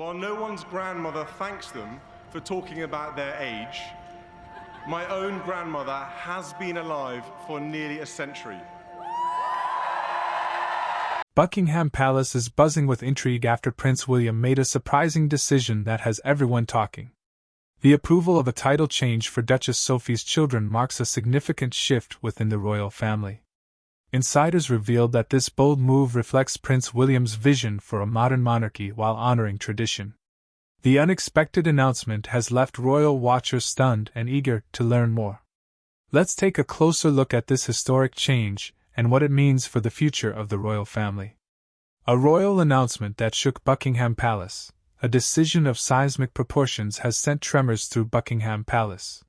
While no one's grandmother thanks them for talking about their age, my own grandmother has been alive for nearly a century. Buckingham Palace is buzzing with intrigue after Prince William made a surprising decision that has everyone talking. The approval of a title change for Duchess Sophie's children marks a significant shift within the royal family. Insiders revealed that this bold move reflects Prince William's vision for a modern monarchy while honoring tradition. The unexpected announcement has left royal watchers stunned and eager to learn more. Let's take a closer look at this historic change and what it means for the future of the royal family. A royal announcement that shook Buckingham Palace. A decision of seismic proportions has sent tremors through Buckingham Palace.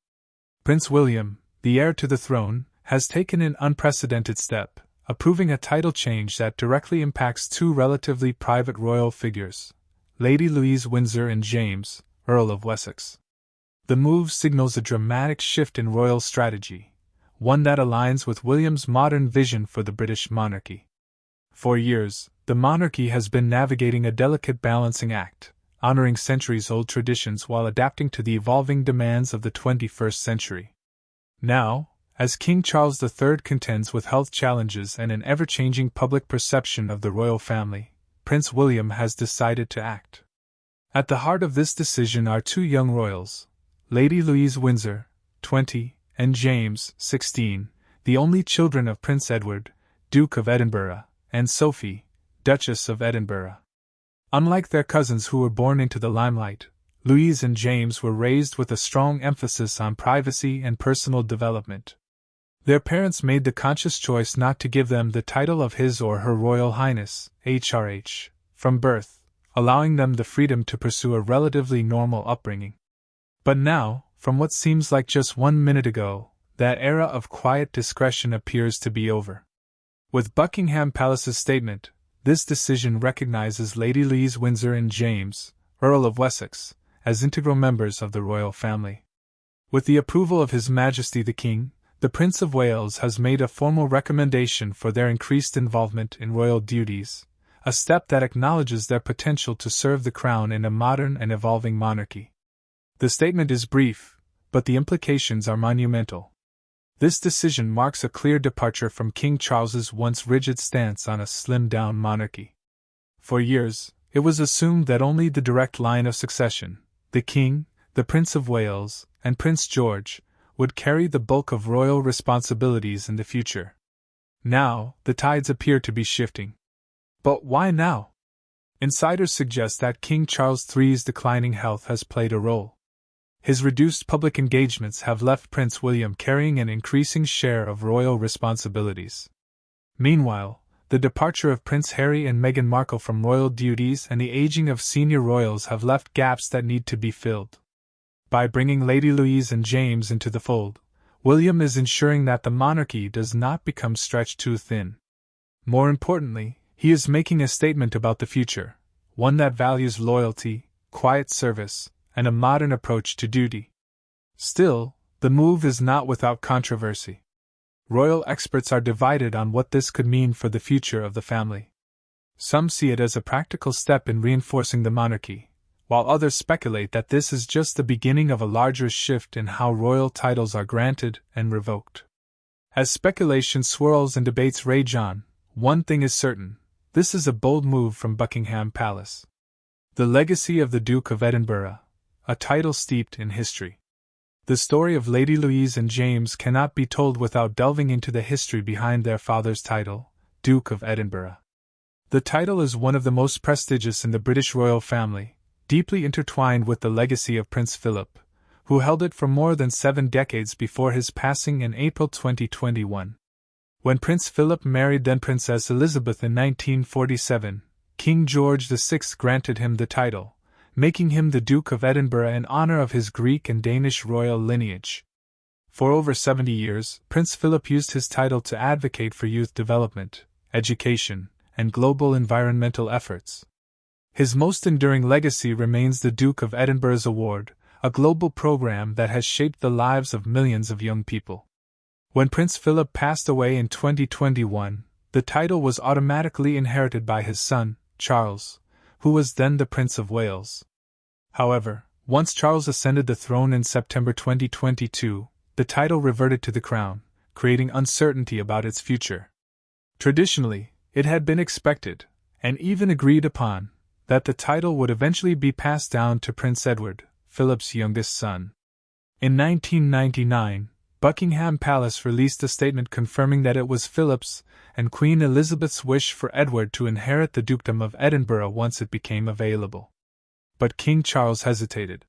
Prince William, the heir to the throne, has taken an unprecedented step, approving a title change that directly impacts two relatively private royal figures, Lady Louise Windsor and James, Earl of Wessex. The move signals a dramatic shift in royal strategy, one that aligns with William's modern vision for the British monarchy. For years, the monarchy has been navigating a delicate balancing act, honoring centuries-old traditions while adapting to the evolving demands of the 21st century. Now, as King Charles III contends with health challenges and an ever-changing public perception of the royal family, Prince William has decided to act. At the heart of this decision are two young royals, Lady Louise Windsor, 20, and James, 16, the only children of Prince Edward, Duke of Edinburgh, and Sophie, Duchess of Edinburgh. Unlike their cousins who were born into the limelight, Louise and James were raised with a strong emphasis on privacy and personal development. Their parents made the conscious choice not to give them the title of His or Her Royal Highness, HRH, from birth, allowing them the freedom to pursue a relatively normal upbringing. But now, from what seems like just 1 minute ago, that era of quiet discretion appears to be over. With Buckingham Palace's statement, this decision recognizes Lady Louise Windsor and James, Earl of Wessex, as integral members of the royal family. With the approval of His Majesty the King, the Prince of Wales has made a formal recommendation for their increased involvement in royal duties, a step that acknowledges their potential to serve the crown in a modern and evolving monarchy. The statement is brief, but the implications are monumental. This decision marks a clear departure from King Charles's once rigid stance on a slimmed-down monarchy. For years, it was assumed that only the direct line of succession, the King, the Prince of Wales, and Prince George, would carry the bulk of royal responsibilities in the future. Now, the tides appear to be shifting. But why now? Insiders suggest that King Charles III's declining health has played a role. His reduced public engagements have left Prince William carrying an increasing share of royal responsibilities. Meanwhile, the departure of Prince Harry and Meghan Markle from royal duties and the aging of senior royals have left gaps that need to be filled. By bringing Lady Louise and James into the fold, William is ensuring that the monarchy does not become stretched too thin. More importantly, he is making a statement about the future, one that values loyalty, quiet service, and a modern approach to duty. Still, the move is not without controversy. Royal experts are divided on what this could mean for the future of the family. Some see it as a practical step in reinforcing the monarchy, while others speculate that this is just the beginning of a larger shift in how royal titles are granted and revoked. As speculation swirls and debates rage on, one thing is certain: this is a bold move from Buckingham Palace. The legacy of the Duke of Edinburgh, a title steeped in history. The story of Lady Louise and James cannot be told without delving into the history behind their father's title, Duke of Edinburgh. The title is one of the most prestigious in the British royal family, deeply intertwined with the legacy of Prince Philip, who held it for more than 7 decades before his passing in April 2021. When Prince Philip married then Princess Elizabeth in 1947, King George VI granted him the title, making him the Duke of Edinburgh in honor of his Greek and Danish royal lineage. For over 70 years, Prince Philip used his title to advocate for youth development, education, and global environmental efforts. His most enduring legacy remains the Duke of Edinburgh's Award, a global program that has shaped the lives of millions of young people. When Prince Philip passed away in 2021, the title was automatically inherited by his son, Charles, who was then the Prince of Wales. However, once Charles ascended the throne in September 2022, the title reverted to the crown, creating uncertainty about its future. Traditionally, it had been expected, and even agreed upon, that the title would eventually be passed down to Prince Edward, Philip's youngest son. In 1999, Buckingham Palace released a statement confirming that it was Philip's and Queen Elizabeth's wish for Edward to inherit the Dukedom of Edinburgh once it became available. But King Charles hesitated.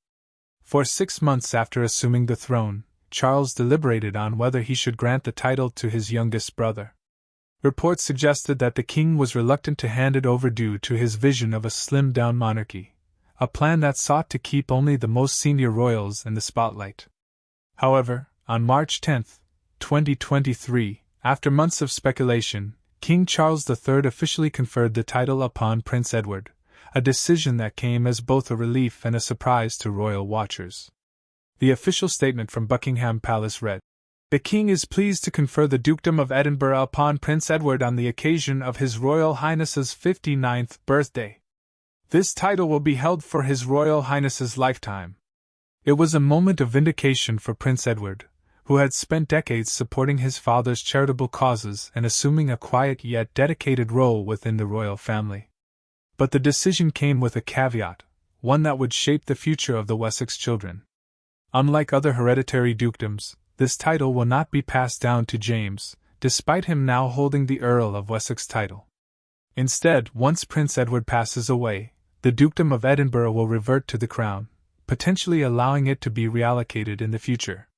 For 6 months after assuming the throne, Charles deliberated on whether he should grant the title to his youngest brother. Reports suggested that the king was reluctant to hand it over due to his vision of a slimmed-down monarchy, a plan that sought to keep only the most senior royals in the spotlight. However, on March 10, 2023, after months of speculation, King Charles III officially conferred the title upon Prince Edward, a decision that came as both a relief and a surprise to royal watchers. The official statement from Buckingham Palace read, "The King is pleased to confer the Dukedom of Edinburgh upon Prince Edward on the occasion of His Royal Highness's 59th birthday. This title will be held for His Royal Highness's lifetime." It was a moment of vindication for Prince Edward, who had spent decades supporting his father's charitable causes and assuming a quiet yet dedicated role within the royal family. But the decision came with a caveat, one that would shape the future of the Wessex children. Unlike other hereditary dukedoms, this title will not be passed down to James, despite him now holding the Earl of Wessex title. Instead, once Prince Edward passes away, the Dukedom of Edinburgh will revert to the crown, potentially allowing it to be reallocated in the future.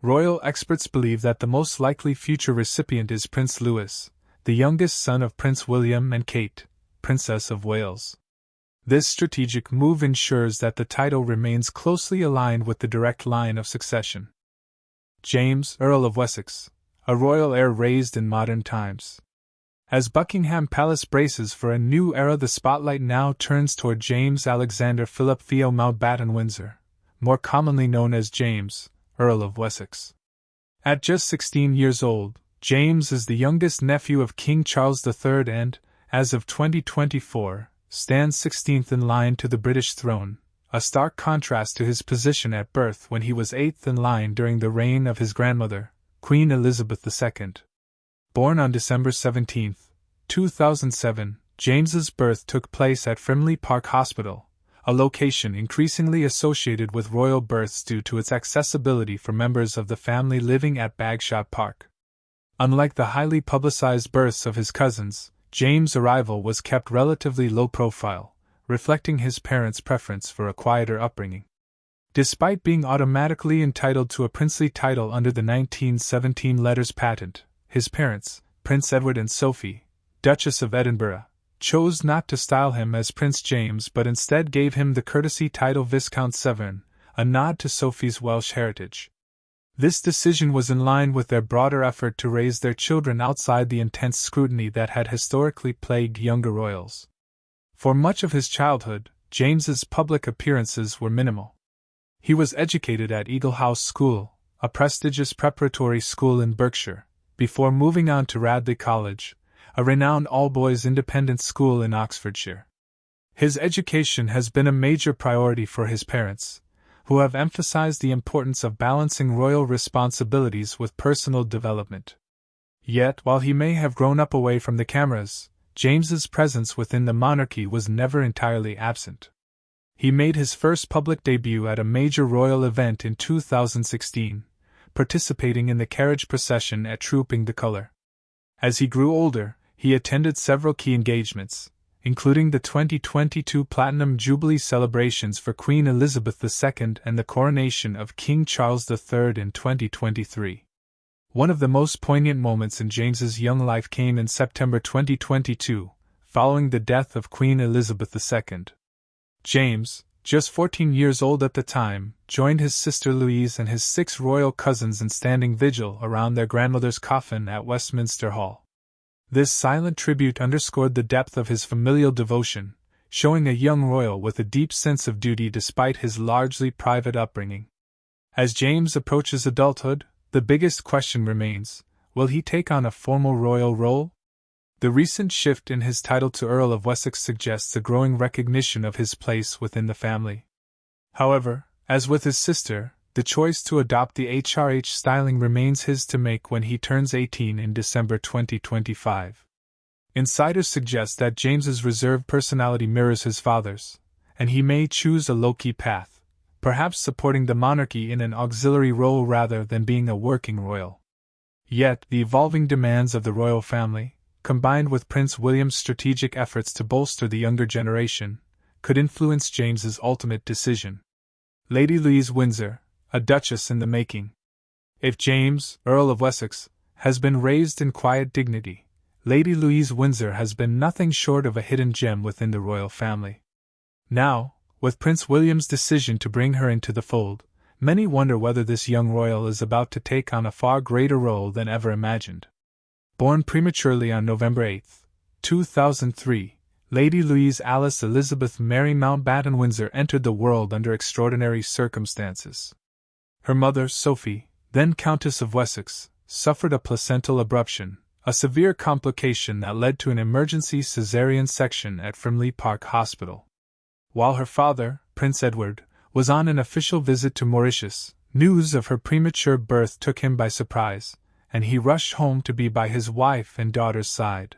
Royal experts believe that the most likely future recipient is Prince Louis, the youngest son of Prince William and Kate, Princess of Wales. This strategic move ensures that the title remains closely aligned with the direct line of succession. James, Earl of Wessex, a royal heir raised in modern times. As Buckingham Palace braces for a new era, the spotlight now turns toward James Alexander Philip Theo Mountbatten Windsor, more commonly known as James, Earl of Wessex. At just 16 years old, James is the youngest nephew of King Charles III and, as of 2024, stands 16th in line to the British throne, a stark contrast to his position at birth when he was 8th in line during the reign of his grandmother, Queen Elizabeth II. Born on December 17, 2007, James's birth took place at Frimley Park Hospital, a location increasingly associated with royal births due to its accessibility for members of the family living at Bagshot Park. Unlike the highly publicized births of his cousins, James' arrival was kept relatively low profile, reflecting his parents' preference for a quieter upbringing. Despite being automatically entitled to a princely title under the 1917 letters patent, his parents, Prince Edward and Sophie, Duchess of Edinburgh, chose not to style him as Prince James but instead gave him the courtesy title Viscount Severn, a nod to Sophie's Welsh heritage. This decision was in line with their broader effort to raise their children outside the intense scrutiny that had historically plagued younger royals. For much of his childhood, James's public appearances were minimal. He was educated at Eagle House School, a prestigious preparatory school in Berkshire, before moving on to Radley College, a renowned all-boys independent school in Oxfordshire. His education has been a major priority for his parents, who have emphasized the importance of balancing royal responsibilities with personal development. Yet, while he may have grown up away from the cameras, James's presence within the monarchy was never entirely absent. He made his first public debut at a major royal event in 2016, participating in the carriage procession at Trooping the Colour. As he grew older, he attended several key engagements, including the 2022 Platinum Jubilee celebrations for Queen Elizabeth II and the coronation of King Charles III in 2023. One of the most poignant moments in James's young life came in September 2022, following the death of Queen Elizabeth II. James, just 14 years old at the time, joined his sister Louise and his 6 royal cousins in standing vigil around their grandmother's coffin at Westminster Hall. This silent tribute underscored the depth of his familial devotion, showing a young royal with a deep sense of duty despite his largely private upbringing. As James approaches adulthood, the biggest question remains: will he take on a formal royal role? The recent shift in his title to Earl of Wessex suggests a growing recognition of his place within the family. However, as with his sister, the choice to adopt the HRH styling remains his to make when he turns 18 in December 2025. Insiders suggest that James's reserved personality mirrors his father's, and he may choose a low-key path, perhaps supporting the monarchy in an auxiliary role rather than being a working royal. Yet, the evolving demands of the royal family, combined with Prince William's strategic efforts to bolster the younger generation, could influence James's ultimate decision. Lady Louise Windsor, a duchess in the making. If James, Earl of Wessex, has been raised in quiet dignity, Lady Louise Windsor has been nothing short of a hidden gem within the royal family. Now, with Prince William's decision to bring her into the fold, many wonder whether this young royal is about to take on a far greater role than ever imagined. Born prematurely on November 8, 2003, Lady Louise Alice Elizabeth Mary Mountbatten Windsor entered the world under extraordinary circumstances. Her mother, Sophie, then Countess of Wessex, suffered a placental abruption, a severe complication that led to an emergency caesarean section at Frimley Park Hospital. While her father, Prince Edward, was on an official visit to Mauritius, news of her premature birth took him by surprise, and he rushed home to be by his wife and daughter's side.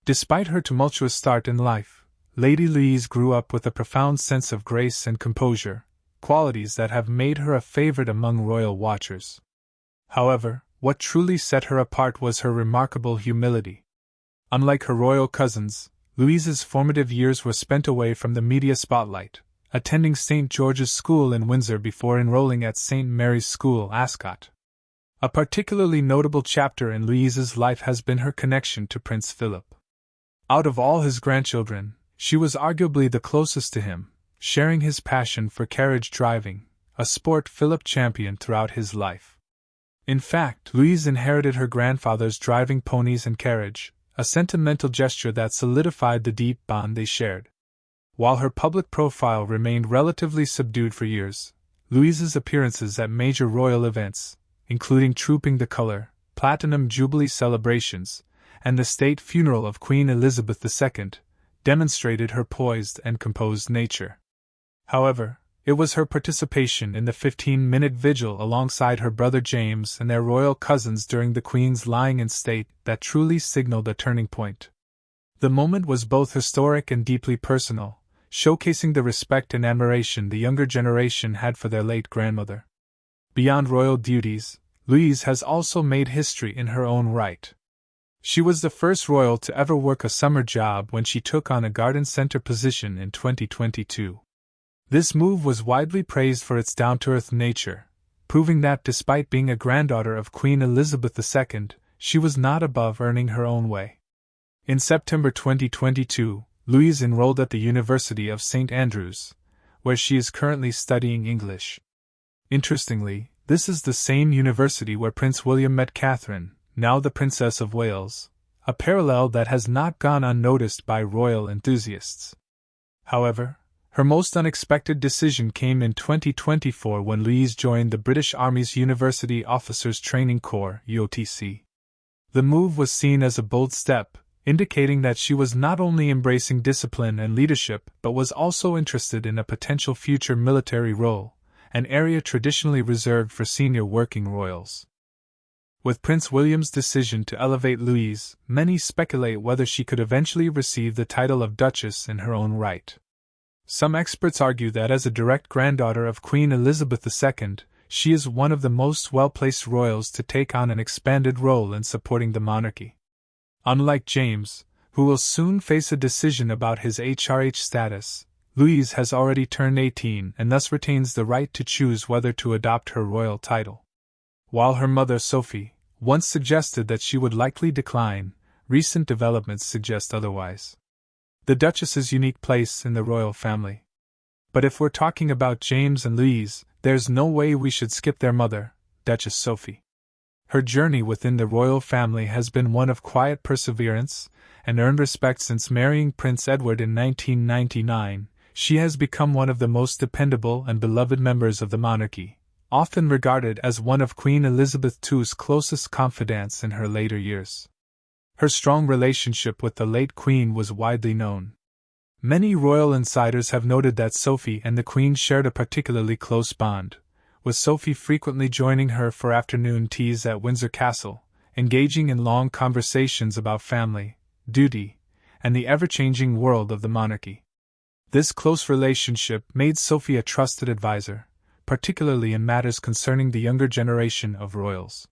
Despite her tumultuous start in life, Lady Louise grew up with a profound sense of grace and composure, qualities that have made her a favorite among royal watchers. However, what truly set her apart was her remarkable humility. Unlike her royal cousins, Louise's formative years were spent away from the media spotlight, attending St. George's School in Windsor before enrolling at St. Mary's School, Ascot. A particularly notable chapter in Louise's life has been her connection to Prince Philip. Out of all his grandchildren, she was arguably the closest to him, sharing his passion for carriage driving, a sport Philip championed throughout his life. In fact, Louise inherited her grandfather's driving ponies and carriage, a sentimental gesture that solidified the deep bond they shared. While her public profile remained relatively subdued for years, Louise's appearances at major royal events, including Trooping the Colour, Platinum Jubilee celebrations, and the state funeral of Queen Elizabeth II, demonstrated her poised and composed nature. However, it was her participation in the 15-minute vigil alongside her brother James and their royal cousins during the Queen's lying in state that truly signaled a turning point. The moment was both historic and deeply personal, showcasing the respect and admiration the younger generation had for their late grandmother. Beyond royal duties, Louise has also made history in her own right. She was the first royal to ever work a summer job when she took on a garden centre position in 2022. This move was widely praised for its down-to-earth nature, proving that despite being a granddaughter of Queen Elizabeth II, she was not above earning her own way. In September 2022, Louise enrolled at the University of St. Andrews, where she is currently studying English. Interestingly, this is the same university where Prince William met Catherine, now the Princess of Wales, a parallel that has not gone unnoticed by royal enthusiasts. However, her most unexpected decision came in 2024 when Louise joined the British Army's University Officers Training Corps (UOTC). The move was seen as a bold step, indicating that she was not only embracing discipline and leadership but was also interested in a potential future military role, an area traditionally reserved for senior working royals. With Prince William's decision to elevate Louise, many speculate whether she could eventually receive the title of Duchess in her own right. Some experts argue that as a direct granddaughter of Queen Elizabeth II, she is one of the most well-placed royals to take on an expanded role in supporting the monarchy. Unlike James, who will soon face a decision about his HRH status, Louise has already turned 18 and thus retains the right to choose whether to adopt her royal title. While her mother Sophie once suggested that she would likely decline, recent developments suggest otherwise. The Duchess's unique place in the royal family. But if we're talking about James and Louise, there's no way we should skip their mother, Duchess Sophie. Her journey within the royal family has been one of quiet perseverance, and earned respect since marrying Prince Edward in 1999. She has become one of the most dependable and beloved members of the monarchy, often regarded as one of Queen Elizabeth II's closest confidants in her later years. Her strong relationship with the late Queen was widely known. Many royal insiders have noted that Sophie and the Queen shared a particularly close bond, with Sophie frequently joining her for afternoon teas at Windsor Castle, engaging in long conversations about family, duty, and the ever-changing world of the monarchy. This close relationship made Sophie a trusted advisor, particularly in matters concerning the younger generation of royals.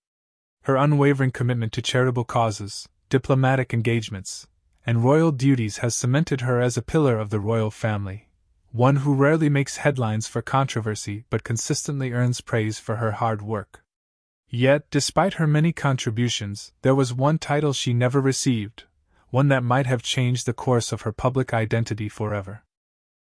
Her unwavering commitment to charitable causes, diplomatic engagements, and royal duties has cemented her as a pillar of the royal family, one who rarely makes headlines for controversy but consistently earns praise for her hard work. Yet, despite her many contributions, there was one title she never received, one that might have changed the course of her public identity forever.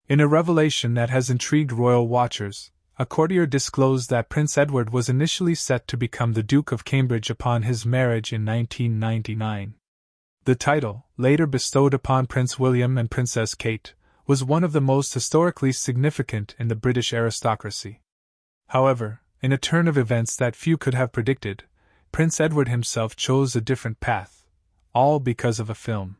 In a revelation that has intrigued royal watchers, a courtier disclosed that Prince Edward was initially set to become the Duke of Cambridge upon his marriage in 1999. The title, later bestowed upon Prince William and Princess Kate, was one of the most historically significant in the British aristocracy. However, in a turn of events that few could have predicted, Prince Edward himself chose a different path, all because of a film.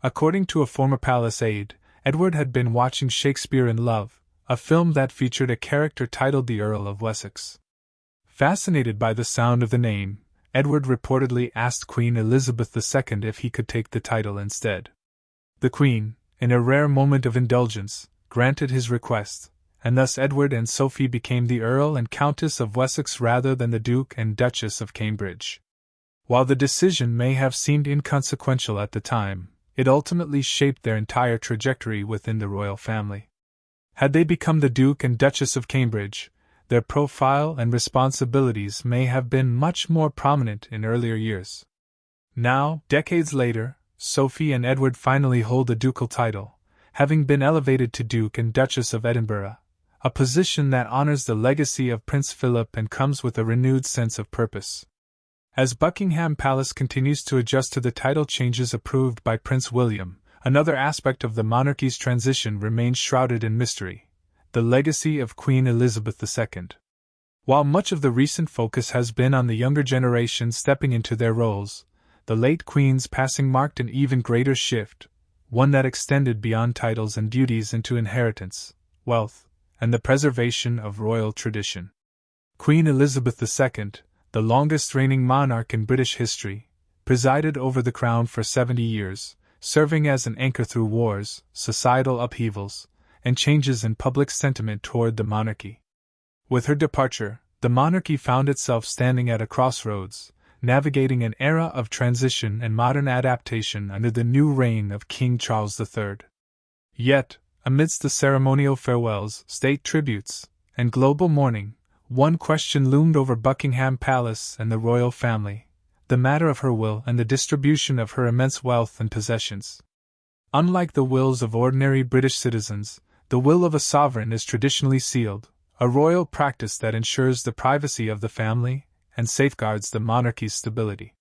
According to a former palace aide, Edward had been watching Shakespeare in Love, a film that featured a character titled the Earl of Wessex. Fascinated by the sound of the name, Edward reportedly asked Queen Elizabeth II if he could take the title instead. The Queen, in a rare moment of indulgence, granted his request, and thus Edward and Sophie became the Earl and Countess of Wessex rather than the Duke and Duchess of Cambridge. While the decision may have seemed inconsequential at the time, it ultimately shaped their entire trajectory within the royal family. Had they become the Duke and Duchess of Cambridge, their profile and responsibilities may have been much more prominent in earlier years. Now, decades later, Sophie and Edward finally hold the ducal title, having been elevated to Duke and Duchess of Edinburgh, a position that honors the legacy of Prince Philip and comes with a renewed sense of purpose. As Buckingham Palace continues to adjust to the title changes approved by Prince William, another aspect of the monarchy's transition remains shrouded in mystery: the legacy of Queen Elizabeth II. While much of the recent focus has been on the younger generation stepping into their roles, the late Queen's passing marked an even greater shift, one that extended beyond titles and duties into inheritance, wealth, and the preservation of royal tradition. Queen Elizabeth II, the longest-reigning monarch in British history, presided over the crown for 70 years, serving as an anchor through wars, societal upheavals, and changes in public sentiment toward the monarchy. With her departure, the monarchy found itself standing at a crossroads, navigating an era of transition and modern adaptation under the new reign of King Charles III. Yet, amidst the ceremonial farewells, state tributes, and global mourning, one question loomed over Buckingham Palace and the royal family: the matter of her will and the distribution of her immense wealth and possessions. Unlike the wills of ordinary British citizens, the will of a sovereign is traditionally sealed, a royal practice that ensures the privacy of the family and safeguards the monarchy's stability.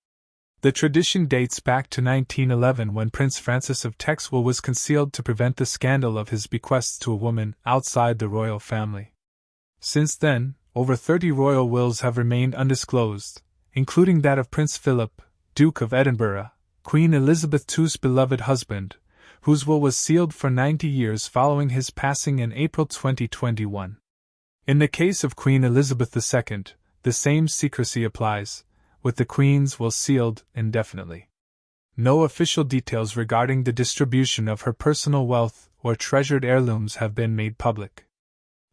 The tradition dates back to 1911, when Prince Francis of Texel was concealed to prevent the scandal of his bequests to a woman outside the royal family. Since then, over 30 royal wills have remained undisclosed, including that of Prince Philip, Duke of Edinburgh, Queen Elizabeth II's beloved husband, whose will was sealed for 90 years following his passing in April 2021. In the case of Queen Elizabeth II, the same secrecy applies, with the Queen's will sealed indefinitely. No official details regarding the distribution of her personal wealth or treasured heirlooms have been made public.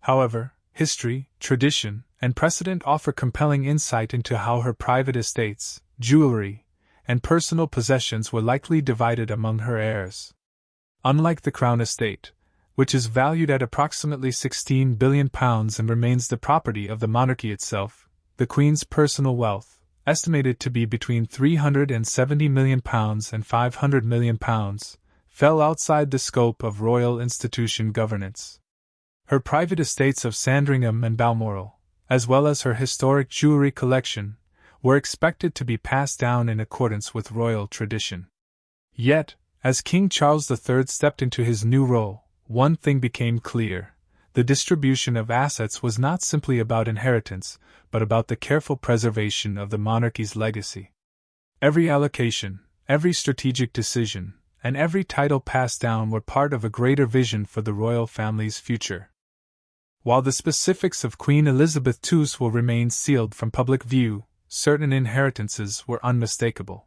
However, history, tradition, and precedent offer compelling insight into how her private estates, jewelry, and personal possessions were likely divided among her heirs. Unlike the Crown Estate, which is valued at approximately £16 billion and remains the property of the monarchy itself, the Queen's personal wealth, estimated to be between £370 million and £500 million, fell outside the scope of royal institution governance. Her private estates of Sandringham and Balmoral, as well as her historic jewelry collection, were expected to be passed down in accordance with royal tradition. Yet, as King Charles III stepped into his new role, one thing became clear: the distribution of assets was not simply about inheritance, but about the careful preservation of the monarchy's legacy. Every allocation, every strategic decision, and every title passed down were part of a greater vision for the royal family's future. While the specifics of Queen Elizabeth II's will remain sealed from public view, certain inheritances were unmistakable.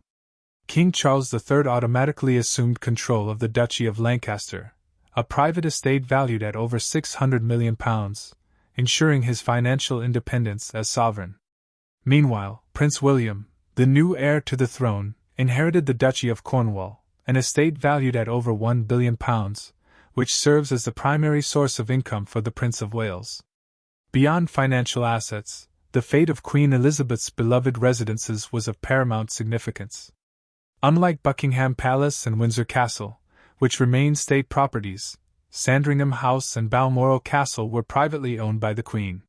King Charles III automatically assumed control of the Duchy of Lancaster, a private estate valued at over £600 million, ensuring his financial independence as sovereign. Meanwhile, Prince William, the new heir to the throne, inherited the Duchy of Cornwall, an estate valued at over £1 billion, which serves as the primary source of income for the Prince of Wales. Beyond financial assets, the fate of Queen Elizabeth's beloved residences was of paramount significance. Unlike Buckingham Palace and Windsor Castle, which remained state properties, Sandringham House and Balmoral Castle were privately owned by the Queen.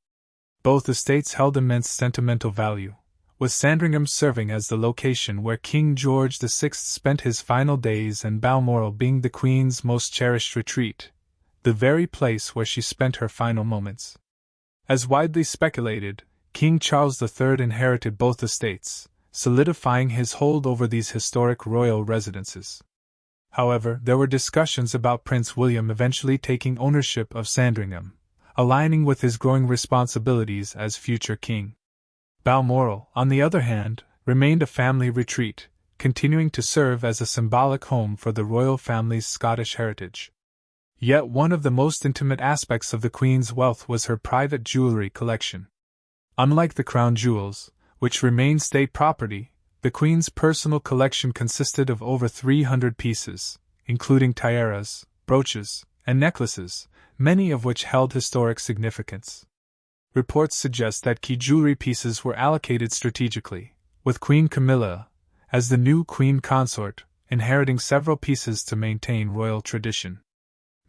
Both estates held immense sentimental value, with Sandringham serving as the location where King George VI spent his final days and Balmoral being the Queen's most cherished retreat, the very place where she spent her final moments. As widely speculated, King Charles III inherited both estates, solidifying his hold over these historic royal residences. However, there were discussions about Prince William eventually taking ownership of Sandringham, aligning with his growing responsibilities as future king. Balmoral, on the other hand, remained a family retreat, continuing to serve as a symbolic home for the royal family's Scottish heritage. Yet one of the most intimate aspects of the Queen's wealth was her private jewelry collection. Unlike the crown jewels, which remained state property, the Queen's personal collection consisted of over 300 pieces, including tiaras, brooches, and necklaces, many of which held historic significance. Reports suggest that key jewelry pieces were allocated strategically, with Queen Camilla, as the new queen consort, inheriting several pieces to maintain royal tradition.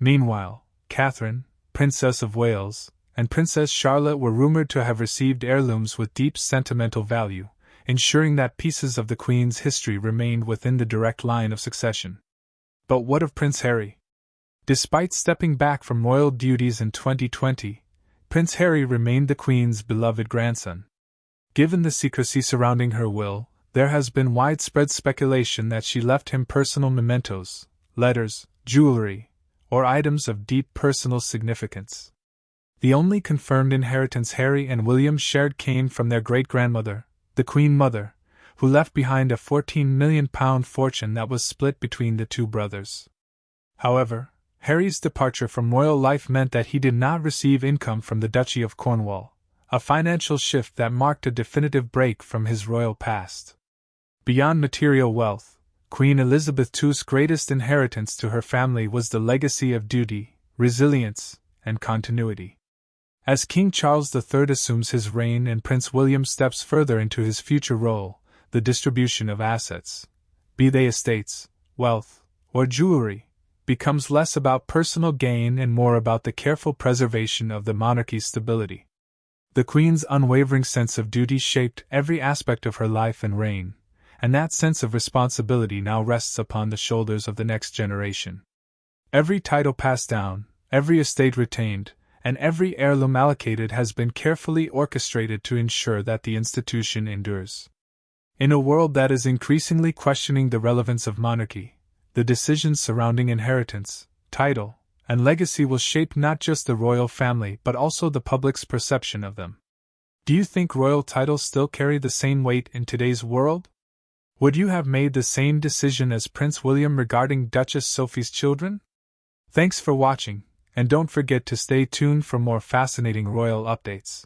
Meanwhile, Catherine, Princess of Wales, and Princess Charlotte were rumored to have received heirlooms with deep sentimental value, ensuring that pieces of the Queen's history remained within the direct line of succession. But what of Prince Harry? Despite stepping back from royal duties in 2020, Prince Harry remained the Queen's beloved grandson. Given the secrecy surrounding her will, there has been widespread speculation that she left him personal mementos, letters, jewelry, or items of deep personal significance. The only confirmed inheritance Harry and William shared came from their great-grandmother, the Queen Mother, who left behind a £14 million fortune that was split between the two brothers. However, Harry's departure from royal life meant that he did not receive income from the Duchy of Cornwall, a financial shift that marked a definitive break from his royal past. Beyond material wealth, Queen Elizabeth II's greatest inheritance to her family was the legacy of duty, resilience, and continuity. As King Charles III assumes his reign and Prince William steps further into his future role, the distribution of assets, be they estates, wealth, or jewelry, becomes less about personal gain and more about the careful preservation of the monarchy's stability. The Queen's unwavering sense of duty shaped every aspect of her life and reign, and that sense of responsibility now rests upon the shoulders of the next generation. Every title passed down, every estate retained, and every heirloom allocated has been carefully orchestrated to ensure that the institution endures. In a world that is increasingly questioning the relevance of monarchy, the decisions surrounding inheritance, title, and legacy will shape not just the royal family but also the public's perception of them. Do you think royal titles still carry the same weight in today's world? Would you have made the same decision as Prince William regarding Duchess Sophie's children? Thanks for watching, and don't forget to stay tuned for more fascinating royal updates.